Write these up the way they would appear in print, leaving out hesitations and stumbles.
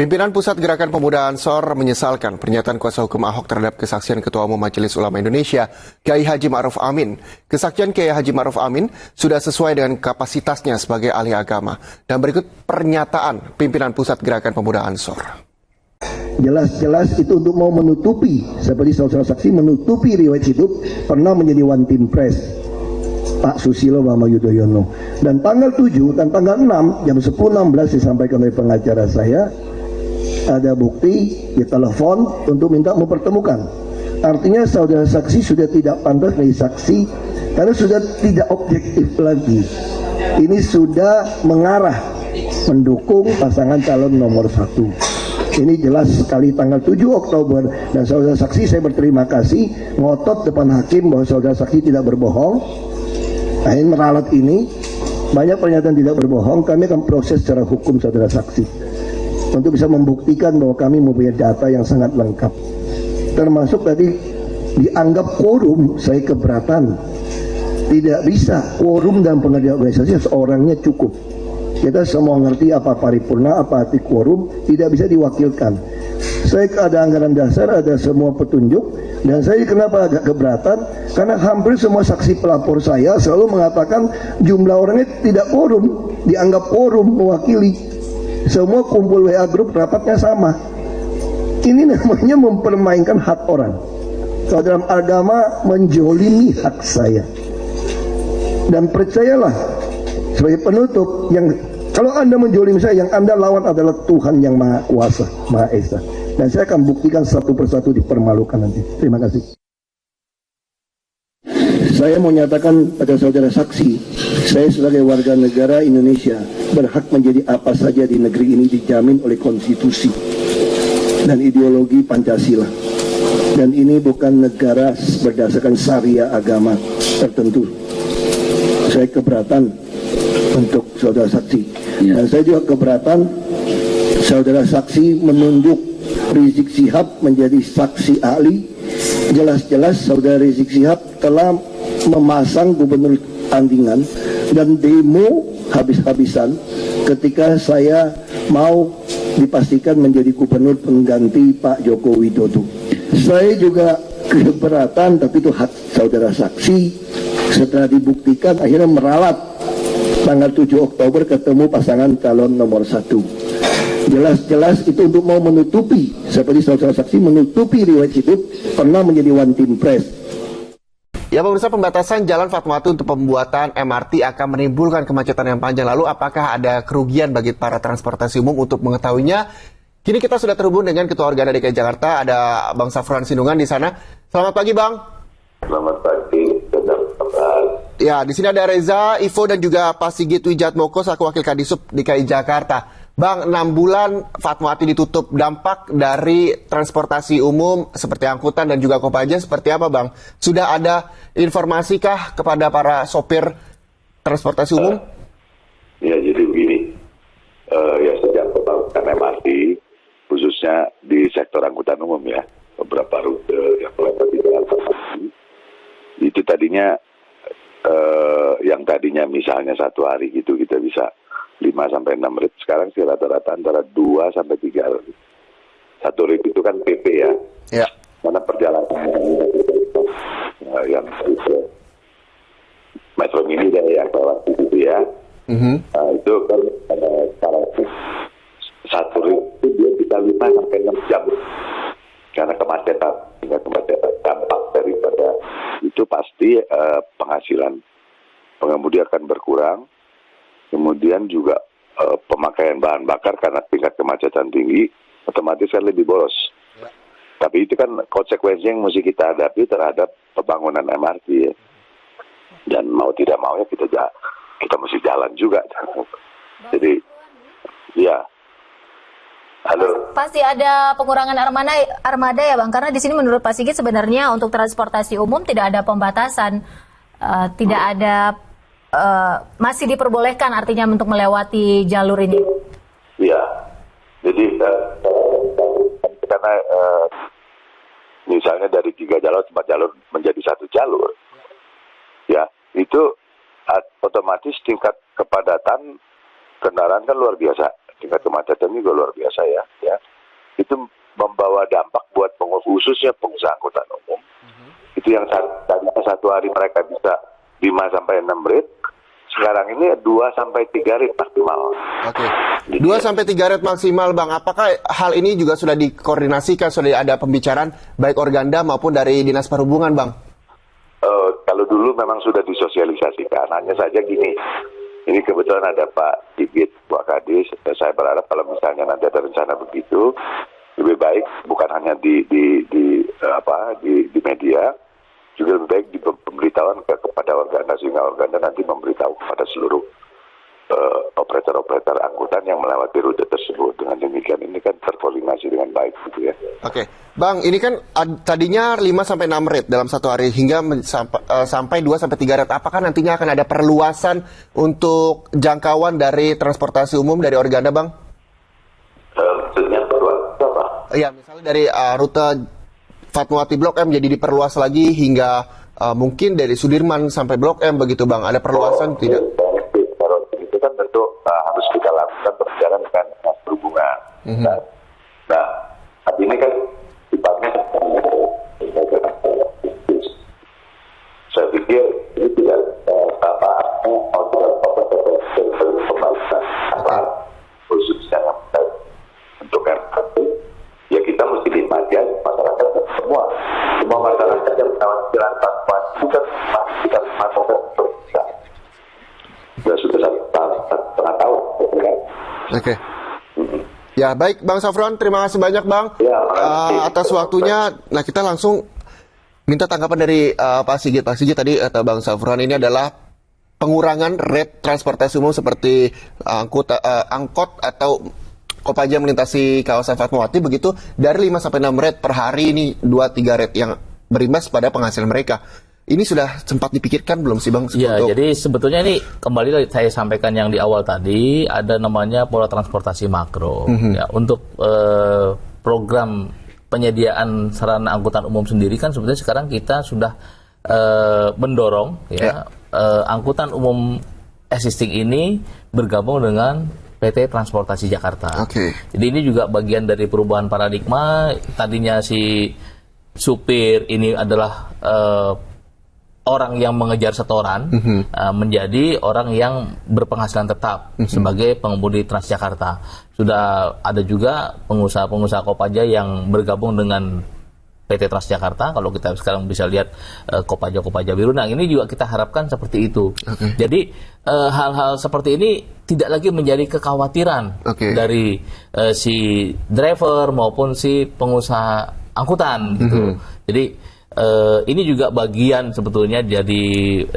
Pimpinan Pusat Gerakan Pemuda Ansor menyesalkan pernyataan kuasa hukum Ahok terhadap kesaksian Ketua Umum Majelis Ulama Indonesia, Kiai Haji Ma'ruf Amin. Kesaksian Kiai Haji Ma'ruf Amin sudah sesuai dengan kapasitasnya sebagai ahli agama. Dan berikut pernyataan Pimpinan Pusat Gerakan Pemuda Ansor. Jelas-jelas itu untuk mau menutupi, seperti saudara saksi menutupi riwayat hidup pernah menjadi one team press Pak Susilo Bambang Yudhoyono. Dan tanggal 7 dan tanggal 6 jam 10.16 disampaikan oleh pengacara saya, ada bukti di telepon untuk minta mempertemukan. Artinya saudara saksi sudah tidak pantas menjadi saksi karena sudah tidak objektif lagi. Ini sudah mengarah mendukung pasangan calon nomor 1. Ini jelas sekali tanggal 7 Oktober. Dan saudara saksi saya berterima kasih ngotot depan hakim bahwa saudara saksi tidak berbohong. Nah, ini meralat ini banyak pernyataan tidak berbohong. Kami akan proses secara hukum saudara saksi untuk bisa membuktikan bahwa kami mempunyai data yang sangat lengkap. Termasuk tadi dianggap quorum, saya keberatan. Tidak bisa quorum dalam pengadilan organisasi seorangnya cukup. Kita semua ngerti apa paripurna, apa arti quorum, tidak bisa diwakilkan. Saya ada anggaran dasar, ada semua petunjuk. Dan saya kenapa agak keberatan? Karena hampir semua saksi pelapor saya selalu mengatakan jumlah orangnya tidak quorum, dianggap quorum mewakili. Semua kumpul WA grup rapatnya sama. Ini namanya mempermainkan hak orang. Kalau dalam agama menjolimi hak saya. Dan percayalah sebagai penutup, yang kalau Anda menjolimi saya, yang Anda lawan adalah Tuhan yang Maha Kuasa, Maha Esa. Dan saya akan buktikan satu persatu dipermalukan nanti. Terima kasih. Saya mau nyatakan pada saudara saksi, saya sebagai warga negara Indonesia berhak menjadi apa saja di negeri ini dijamin oleh konstitusi dan ideologi Pancasila. Dan ini bukan negara berdasarkan syariah agama tertentu. Saya keberatan untuk saudara saksi. Dan saya juga keberatan saudara saksi menunjuk Rizik Syihab menjadi saksi ahli. Jelas-jelas saudara Rizik Syihab telah memasang gubernur tandingan dan demo habis-habisan ketika saya mau dipastikan menjadi gubernur pengganti Pak Joko Widodo. Saya juga keberatan, tapi itu hak saudara saksi. Setelah dibuktikan akhirnya meralat tanggal 7 Oktober ketemu pasangan calon nomor 1. Jelas-jelas itu untuk mau menutupi, seperti saudara saksi menutupi riwayat hidup pernah menjadi one team press. Ya, pemirsa, pembatasan Jalan Fatmawati untuk pembuatan MRT akan menimbulkan kemacetan yang panjang. Lalu apakah ada kerugian bagi para transportasi umum? Untuk mengetahuinya, kini kita sudah terhubung dengan Ketua Organa DKI Jakarta, ada Bang Safran Sindungan di sana. Selamat pagi, Bang. Selamat pagi. Ya, di sini ada Reza, Ivo, dan juga Pak Sigit Wijatmoko selaku Wakil Kadisub DKI Jakarta. Bang, 6 bulan Fatmawati ditutup, dampak dari transportasi umum seperti angkutan dan juga Kopaja seperti apa, Bang? Sudah ada informasikah kepada para sopir transportasi umum? Ya, jadi begini, ya sejak pembangunan MRT, khususnya di sektor angkutan umum ya, beberapa rute yang melewati jalan Fatmawati, itu tadinya, yang tadinya misalnya satu hari gitu kita bisa 5-6 rit, sekarang sih rata-rata antara 2-3 rit. Satu rit itu kan PP ya. Ya. Mana perjalanan yang itu Metro Mini deh yang lewat itu ya. Nah, itu kan sekarang satu rit itu dia bisa 5-6 jam karena kemacetan. Dampak daripada itu pasti penghasilan pengemudi akan berkurang. Kemudian juga pemakaian bahan bakar karena tingkat kemacetan tinggi, otomatis kan lebih boros. Ya. Tapi itu kan konsekuensi yang mesti kita hadapi terhadap pembangunan MRT ya. Dan mau tidak mau ya kita mesti jalan juga. Jadi, ya. Halo. Pasti ada pengurangan armada ya, Bang, karena di sini menurut Pak Sigit sebenarnya untuk transportasi umum tidak ada pembatasan, tidak ada. Masih diperbolehkan artinya untuk melewati jalur ini? Iya, jadi karena misalnya dari 3 jalur 4 jalur menjadi 1 jalur, ya itu otomatis tingkat kepadatan kendaraan kan luar biasa tingkat kemacetan juga luar biasa ya. Itu membawa dampak buat khususnya pengusaha angkutan umum. Itu yang tadinya satu hari mereka bisa 5 sampai 6 rit, sekarang ini 2 sampai 3 rit maksimal. Oke. 2 sampai 3 rit maksimal, Bang. Apakah hal ini juga sudah dikoordinasikan, sudah ada pembicaraan baik Organda maupun dari Dinas Perhubungan, Bang? Kalau dulu memang sudah disosialisasikan, hanya saja gini. Ini kebetulan ada Pak Sigit Wakadis. Saya berharap kalau misalnya nanti ada rencana begitu, lebih baik bukan hanya di media, juga lebih baik diberitahuan kepada Organda, sehingga Organda nanti memberitahu kepada seluruh operator-operator angkutan yang melewati rute tersebut. Dengan demikian ini kan terkoordinasi dengan baik gitu ya. Oke. Bang, ini kan tadinya 5 sampai 6 rit dalam satu hari hingga sampai 2 sampai 3 rit. Apakah nantinya akan ada perluasan untuk jangkauan dari transportasi umum dari Organda, Bang? Maksudnya perluasan apa? Iya, misalnya dari rute Fatmawati Blok M jadi diperluas lagi hingga mungkin dari Sudirman sampai Blok M begitu, Bang. Ada perluasan tidak? Itu kan tentu harus kita lakukan berjalan dengan Dinas Perhubungan. Nah, ini kan sifatnya saya pikir ini tidak pembahasan khususnya untuk MRT. Ya kita mesti lihat masyarakat semua masyarakat yang menawarkan jalan transport itu kan kita masukkan untuk bisa. Sudah 1,5 tahun. Oke. Ya, baik Bang Safron, terima kasih banyak Bang atas waktunya. Nah, kita langsung minta tanggapan dari Pak Sigit. Pak Sigit tadi kata Bang Safron ini adalah pengurangan rate transportasi umum seperti angkot atau Kopaja melintasi kawasan Fatmawati begitu dari 5 sampai 6 rate per hari, ini 2-3 rate yang berimbas pada penghasilan mereka. Ini sudah sempat dipikirkan belum sih Bang? Ya, jadi sebetulnya ini kembali saya sampaikan yang di awal tadi, ada namanya pola transportasi makro. Ya, untuk program penyediaan sarana angkutan umum sendiri kan sebetulnya sekarang kita sudah mendorong angkutan umum existing ini bergabung dengan PT Transportasi Jakarta. Jadi ini juga bagian dari perubahan paradigma. Tadinya si supir ini adalah orang yang mengejar setoran, menjadi orang yang berpenghasilan tetap sebagai pengemudi Transjakarta. Sudah ada juga pengusaha-pengusaha Kopaja yang bergabung dengan PT Transjakarta. Kalau kita sekarang bisa lihat Kopaja biru. Nah, ini juga kita harapkan seperti itu. Jadi hal-hal seperti ini tidak lagi menjadi kekhawatiran dari si driver maupun si pengusaha angkutan gitu. Jadi ini juga bagian sebetulnya jadi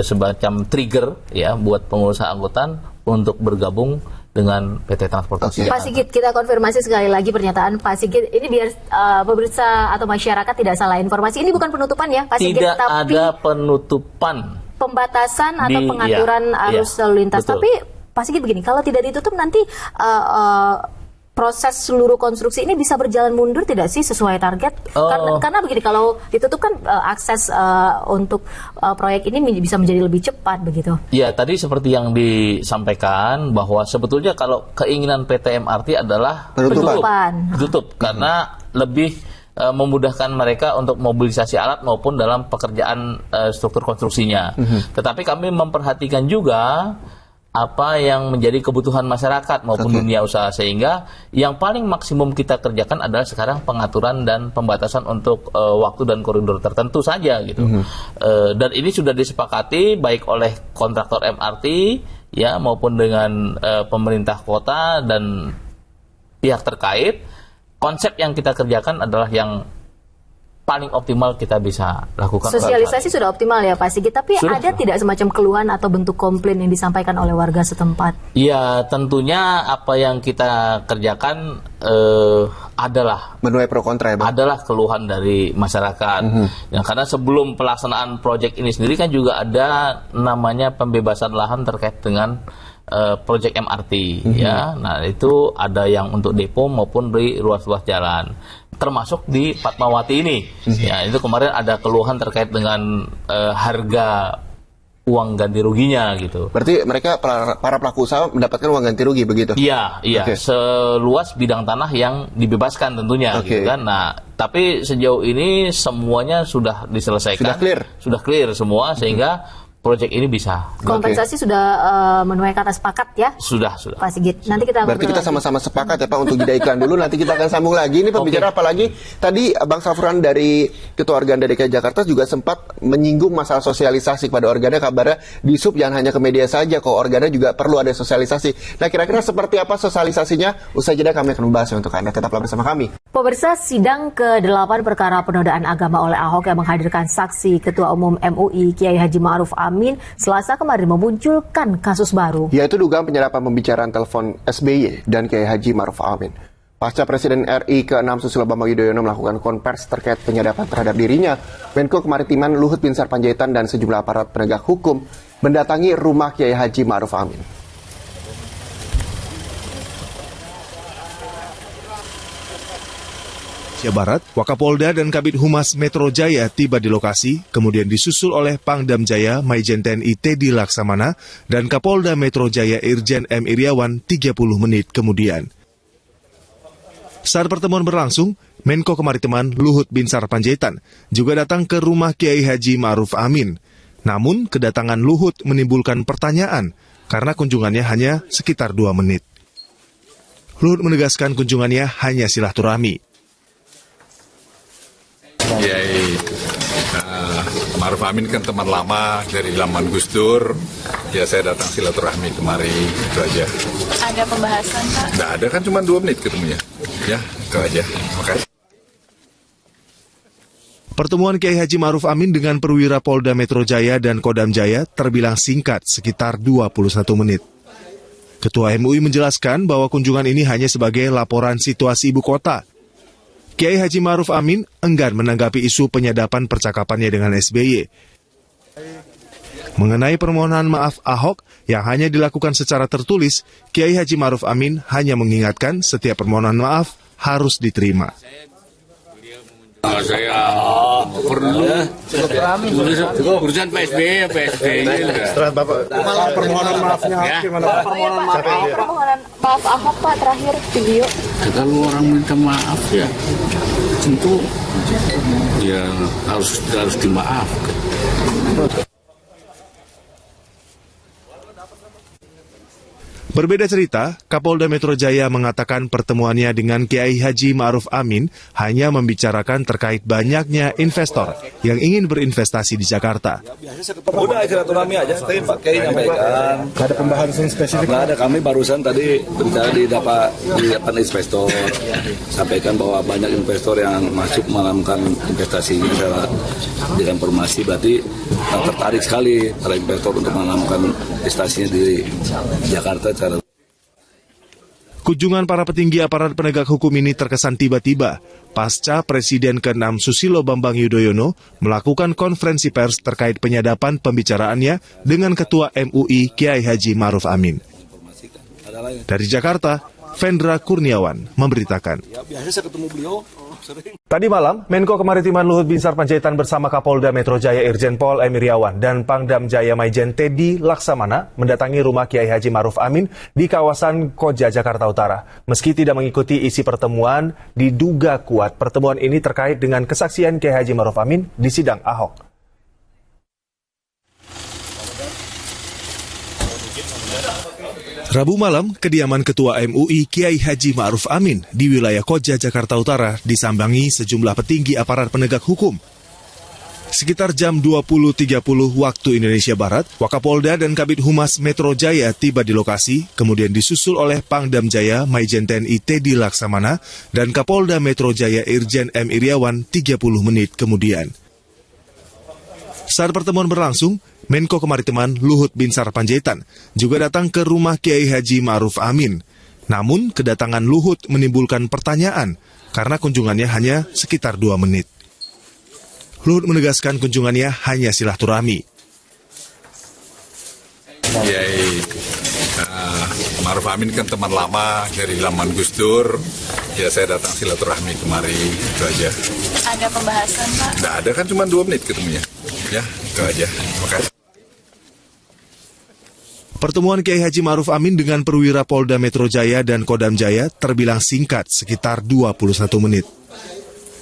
semacam trigger ya buat pengusaha angkutan untuk bergabung dengan PT Transportasi. Pak Sigit, kita konfirmasi sekali lagi pernyataan Pak Sigit. Ini biar pemirsa atau masyarakat tidak salah informasi. Ini bukan penutupan ya, Pak Sigit. Tidak tapi ada penutupan. Pembatasan atau pengaturan arus lalu lintas. Betul. Tapi Pak Sigit begini, kalau tidak ditutup nanti proses seluruh konstruksi ini bisa berjalan mundur tidak sih sesuai target? Karena begini, kalau ditutup kan akses untuk proyek ini bisa menjadi lebih cepat begitu. Ya, tadi seperti yang disampaikan bahwa sebetulnya kalau keinginan PT MRT adalah ditutup karena lebih memudahkan mereka untuk mobilisasi alat maupun dalam pekerjaan struktur konstruksinya. Tetapi kami memperhatikan juga apa yang menjadi kebutuhan masyarakat maupun dunia usaha, sehingga yang paling maksimum kita kerjakan adalah sekarang pengaturan dan pembatasan untuk waktu dan koridor tertentu saja gitu. Dan ini sudah disepakati baik oleh kontraktor MRT ya maupun dengan pemerintah kota dan pihak terkait. Konsep yang kita kerjakan adalah yang paling optimal kita bisa lakukan. Sosialisasi sudah optimal ya Pak Sigit, tapi ada tidak semacam keluhan atau bentuk komplain yang disampaikan oleh warga setempat? Ya, tentunya apa yang kita kerjakan adalah menuai pro kontra ya Bang? Adalah keluhan dari masyarakat. Ya, karena sebelum pelaksanaan proyek ini sendiri kan juga ada namanya pembebasan lahan terkait dengan proyek MRT ya. Nah, itu ada yang untuk depo maupun di ruas-ruas jalan, termasuk di Fatmawati ini. Ya, itu kemarin ada keluhan terkait dengan harga uang ganti ruginya gitu. Berarti mereka para pelaku usaha mendapatkan uang ganti rugi begitu? Iya, Okay. Seluas bidang tanah yang dibebaskan tentunya, gitu kan. Nah, tapi sejauh ini semuanya sudah diselesaikan. Sudah clear semua, sehingga proyek ini bisa. Kompensasi sudah menuai kata sepakat ya? Sudah. Pak Sigit. Nanti kita berarti kita sama-sama sepakat ya Pak untuk jeda iklan dulu. Nanti kita akan sambung lagi. Ini pembicara apalagi tadi Bang Safran dari Ketua Organda DKI Jakarta juga sempat menyinggung masalah sosialisasi kepada Organda. Kabarnya di sub jangan hanya ke media saja, kok Organda juga perlu ada sosialisasi. Nah, kira-kira seperti apa sosialisasinya? Usai jeda kami akan membahasnya untuk Anda. Tetaplah bersama kami. Pemirsa, sidang ke-8 perkara penodaan agama oleh Ahok yang menghadirkan saksi Ketua Umum MUI Kiai Haji Ma'ruf Amin Selasa kemarin memunculkan kasus baru. Yaitu dugaan penyerapan pembicaraan telepon SBY dan Kiai Haji Ma'ruf Amin. Pasca Presiden RI ke-6 Susilo Bambang Yudhoyono melakukan konversi terkait penyadapan terhadap dirinya, Menko Kemaritiman Luhut Binsar Panjaitan dan sejumlah aparat penegak hukum mendatangi rumah Kiai Haji Ma'ruf Amin. Barat, Wakapolda dan Kabid Humas Metro Jaya tiba di lokasi, kemudian disusul oleh Pangdam Jaya Maijen TNI Teddy Laksamana dan Kapolda Metro Jaya Irjen M. Iriawan 30 menit kemudian. Saat pertemuan berlangsung, Menko Kemaritiman Luhut Binsar Panjaitan juga datang ke rumah Kiai Haji Ma'ruf Amin. Namun, kedatangan Luhut menimbulkan pertanyaan karena kunjungannya hanya sekitar 2 menit. Luhut menegaskan kunjungannya hanya silaturahmi. Kiai Ma'ruf Amin kan teman lama dari zaman Gus Dur. Ya saya datang silaturahmi kemari, itu aja. Ada pembahasan Pak? Nggak ada, kan cuma 2 menit ketemunya. Ya, itu aja. Makasih. Pertemuan Kiai Haji Ma'ruf Amin dengan perwira Polda Metro Jaya dan Kodam Jaya terbilang singkat, sekitar 21 menit. Ketua MUI menjelaskan bahwa kunjungan ini hanya sebagai laporan situasi ibu kota. Kiai Haji Ma'ruf Amin enggan menanggapi isu penyadapan percakapannya dengan SBY. Mengenai permohonan maaf Ahok yang hanya dilakukan secara tertulis, Kiai Haji Ma'ruf Amin hanya mengingatkan setiap permohonan maaf harus diterima. Saya perlu urusan PSBY. Setelah Bapak malah permohonan maafnya gimana Pak? Permohonan maaf Ahok Pak terakhir video. Kalau orang minta maaf ya tentu ya harus dimaafkan. Berbeda cerita, Kapolda Metro Jaya mengatakan pertemuannya dengan Kiai Haji Ma'ruf Amin hanya membicarakan terkait banyaknya investor yang ingin berinvestasi di Jakarta. Udah silaturahmi aja, tadi Pak Kiai nyampaikan. Nggak ada pembahasan spesifik? Nggak ada, kami barusan tadi bicara di investor. Sampaikan bahwa banyak investor yang masuk melakukan investasinya. Saya dengan informasi berarti tertarik sekali para investor untuk melakukan investasinya di Jakarta. Kunjungan para petinggi aparat penegak hukum ini terkesan tiba-tiba pasca Presiden ke-6 Susilo Bambang Yudhoyono melakukan konferensi pers terkait penyadapan pembicaraannya dengan Ketua MUI Kiai Haji Ma'ruf Amin. Dari Jakarta, Vendra Kurniawan memberitakan. Biasa saya ketemu beliau. Tadi malam, Menko Kemaritiman Luhut Binsar Panjaitan bersama Kapolda Metro Jaya Irjen Pol M. Iriawan dan Pangdam Jaya Maijen Teddy Laksamana mendatangi rumah Kiai Haji Ma'ruf Amin di kawasan Koja, Jakarta Utara. Meski tidak mengikuti isi pertemuan, diduga kuat pertemuan ini terkait dengan kesaksian Kiai Haji Ma'ruf Amin di sidang Ahok. Rabu malam, kediaman Ketua MUI Kiai Haji Ma'ruf Amin di wilayah Koja, Jakarta Utara disambangi sejumlah petinggi aparat penegak hukum. Sekitar jam 20.30 waktu Indonesia Barat, Wakapolda dan Kabid Humas Metro Jaya tiba di lokasi, kemudian disusul oleh Pangdam Jaya Maijen TNI Teddy Laksamana dan Kapolda Metro Jaya Irjen M. Iriawan 30 menit kemudian. Saat pertemuan berlangsung, Menko Kemaritiman Luhut Binsar Panjaitan juga datang ke rumah Kiai Haji Ma'ruf Amin. Namun, kedatangan Luhut menimbulkan pertanyaan karena kunjungannya hanya sekitar 2 menit. Luhut menegaskan kunjungannya hanya silaturahmi. Kiai Ma'ruf Amin kan teman lama dari zaman Gus Dur. Ya saya datang silaturahmi kemari, itu aja. Ada pembahasan Pak? Nggak ada, kan cuma 2 menit ketemunya. Ya, itu aja. Makasih. Pertemuan Kiai Haji Ma'ruf Amin dengan perwira Polda Metro Jaya dan Kodam Jaya terbilang singkat, sekitar 21 menit.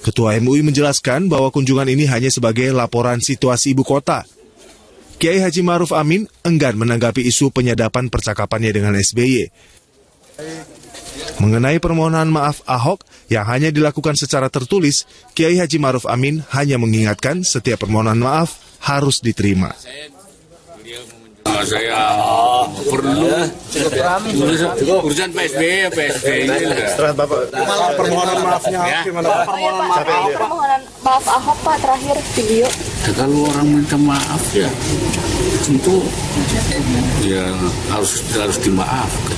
Ketua MUI menjelaskan bahwa kunjungan ini hanya sebagai laporan situasi ibu kota. Kiai Haji Ma'ruf Amin enggan menanggapi isu penyadapan percakapannya dengan SBY. Mengenai permohonan maaf Ahok yang hanya dilakukan secara tertulis, Kiai Haji Ma'ruf Amin hanya mengingatkan setiap permohonan maaf harus diterima. Saya perlu urusan PSB Setelah Bapak permohonan maafnya gimana Pak? Permohonan maaf Ahok Pak terakhir video. Ya, kalau orang minta maaf ya tentu ya harus dimaafkan.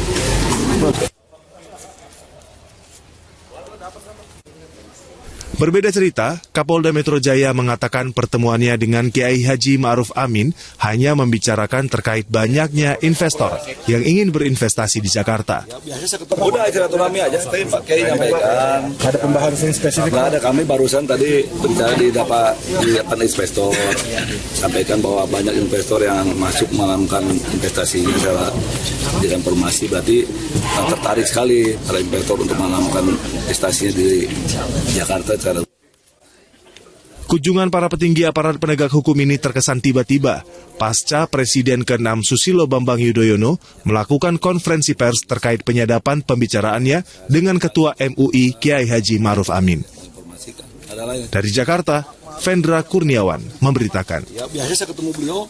Berbeda cerita, Kapolda Metro Jaya mengatakan pertemuannya dengan Kiai Haji Ma'ruf Amin hanya membicarakan terkait banyaknya investor yang ingin berinvestasi di Jakarta. Udah silaturahmi aja, Pak Kiai nyampaikan. Ada pembahasan spesifik? Nggak ada, kami barusan tadi berbicara di investor, sampaikan bahwa banyak investor yang masuk melakukan investasi. Saya dengan informasi berarti tertarik sekali para investor untuk melakukan investasinya di Jakarta. Kunjungan para petinggi aparat penegak hukum ini terkesan tiba-tiba pasca Presiden ke-6 Susilo Bambang Yudhoyono melakukan konferensi pers terkait penyadapan pembicaraannya dengan Ketua MUI Kiai Haji Ma'ruf Amin. Dari Jakarta, Vendra Kurniawan memberitakan. Ya, biasa saya ketemu beliau.